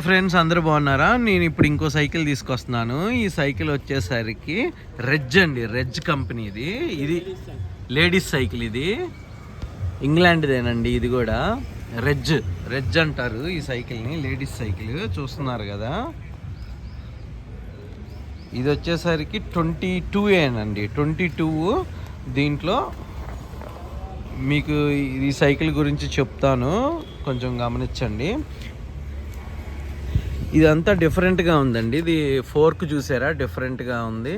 Friends అందరూ బాగున్నారా? నేను ఇప్పుడు ఇంకో సైకిల్ తీసుకొస్తున్నాను. ఈ సైకిల్ వచ్చేసరికి రెడ్జ్ అండి, రెడ్జ్ కంపెనీది. ఇది లేడీస్ సైకిల్, ఇది ఇంగ్లాండ్దేనండి. ఇది కూడా రెడ్జ్ అంటారు ఈ సైకిల్ని, లేడీస్ సైకిల్. చూస్తున్నారు కదా, ఇది వచ్చేసరికి 22 22. దీంట్లో మీకు ఈ సైకిల్ గురించి చెప్తాను, కొంచెం గమనించండి. ఇదంతా డిఫరెంట్గా ఉందండి. ఇది ఫోర్క్ చూసారా, డిఫరెంట్గా ఉంది.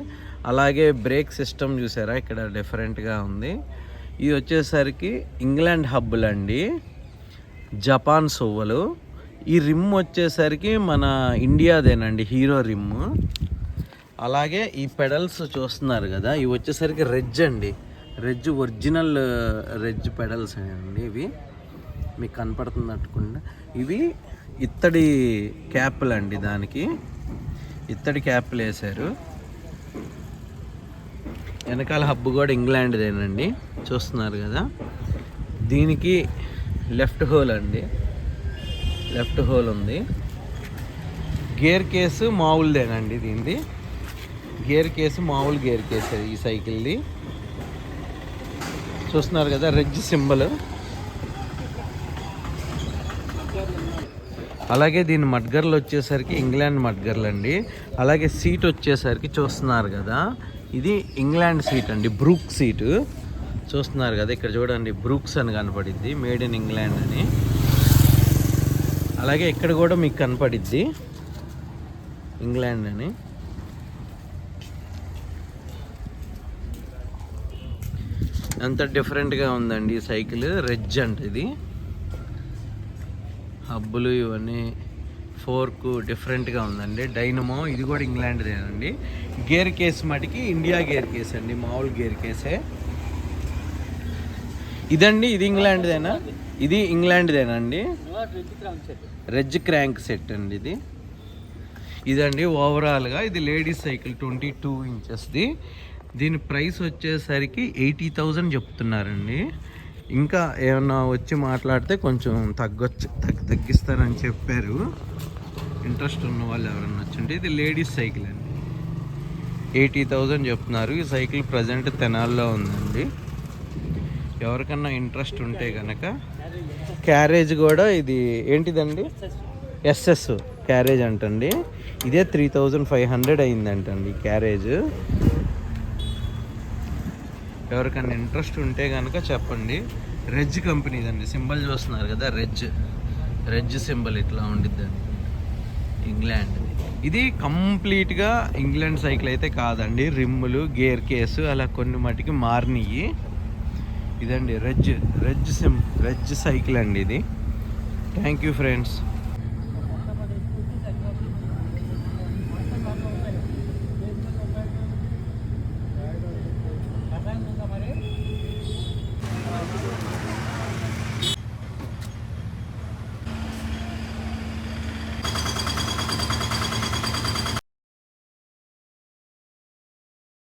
అలాగే బ్రేక్ సిస్టమ్ చూసారా, ఇక్కడ డిఫరెంట్గా ఉంది. ఇది వచ్చేసరికి ఇంగ్లాండ్ హబ్బులు అండి, జపాన్ సొవ్వలు. ఈ రిమ్ వచ్చేసరికి మన ఇండియాదేనండి, హీరో రిమ్. అలాగే ఈ పెడల్స్ చూస్తున్నారు కదా, ఇవి వచ్చేసరికి రెడ్జ్ అండి, రెడ్జ్ ఒరిజినల్ రెడ్జ్ పెడల్స్ అండి. ఇవి మీకు కనపడుతున్నట్టుకుండా ఇవి ఇత్తడి క్యాప్లు అండి, దానికి ఇత్తడి క్యాప్లు వేశారు. వెనకాల హబ్బు కూడా ఇంగ్లాండ్దేనండి, చూస్తున్నారు కదా. దీనికి లెఫ్ట్ హోల్ అండి, లెఫ్ట్ హోల్ ఉంది. గేర్ కేసు మామూలుదేనండి, దీనిది గేర్ కేసు మామూలు గేర్ కేసు ఈ సైకిల్ది. చూస్తున్నారు కదా, రెడ్జ్ సింబల్. అలాగే దీని మడ్గర్లు వచ్చేసరికి ఇంగ్లాండ్ మడ్గర్లు అండి. అలాగే సీట్ వచ్చేసరికి చూస్తున్నారు కదా, ఇది ఇంగ్లాండ్ సీట్ అండి, బ్రూక్ సీటు. చూస్తున్నారు కదా, ఇక్కడ చూడండి బ్రూక్స్ అని కనపడిద్ది, మేడ్ ఇన్ ఇంగ్లాండ్ అని. అలాగే ఇక్కడ కూడా మీకు కనపడిద్ది ఇంగ్లాండ్ అని. అంత డిఫరెంట్గా ఉందండి ఈ సైకిల్, రెడ్జ్ అంటే. ఇది హబ్బులు ఇవన్నీ, ఫోర్కు డిఫరెంట్గా ఉందండి. డైనమో ఇది కూడా ఇంగ్లాండ్దేనండి. గేర్ కేస్ మటుకి ఇండియా గేర్ కేస్ అండి, మామూలు గేర్ కేసే. ఇదండి, ఇది ఇంగ్లాండ్దేనా? ఇది ఇంగ్లాండ్దేనండి, రెడ్జ్ క్రాంక్ సెట్ అండి ఇది. ఇదండి ఓవరాల్గా ఇది లేడీస్ సైకిల్ 22 ఇంచెస్ది. దీని ప్రైస్ వచ్చేసరికి 80,000 చెప్తున్నారండి. ఇంకా ఏమన్నా వచ్చి మాట్లాడితే కొంచెం తగ్గిస్తారని చెప్పారు. ఇంట్రెస్ట్ ఉన్న వాళ్ళు ఎవరన్నా వచ్చండి. ఇది లేడీస్ సైకిల్ అండి, 80,000 చెప్తున్నారు. ఈ సైకిల్ ప్రజెంట్ తెనాల్లో ఉందండి. ఎవరికన్నా ఇంట్రెస్ట్ ఉంటే కనుక. క్యారేజ్ కూడా ఇది ఏంటిదండి, ఎస్ఎస్ క్యారేజ్ అంటండి. ఇదే 3,500 అయిందంటండి క్యారేజ్. ఎవరికన్నా ఇంట్రెస్ట్ ఉంటే కనుక చెప్పండి. రెడ్జ్ కంపెనీదండి, సింబల్ చూస్తున్నారు కదా, రెడ్జ్ సింబల్ ఇట్లా ఉండిద్దండి, ఇంగ్లాండ్. ఇది కంప్లీట్గా ఇంగ్లాండ్ సైకిల్ అయితే కాదండి, రిమ్ములు గేర్ కేసు అలా కొన్ని మటుకి మారినవి. ఇదండి రెడ్జ్ సైకిల్ అండి ఇది. Thank you friends.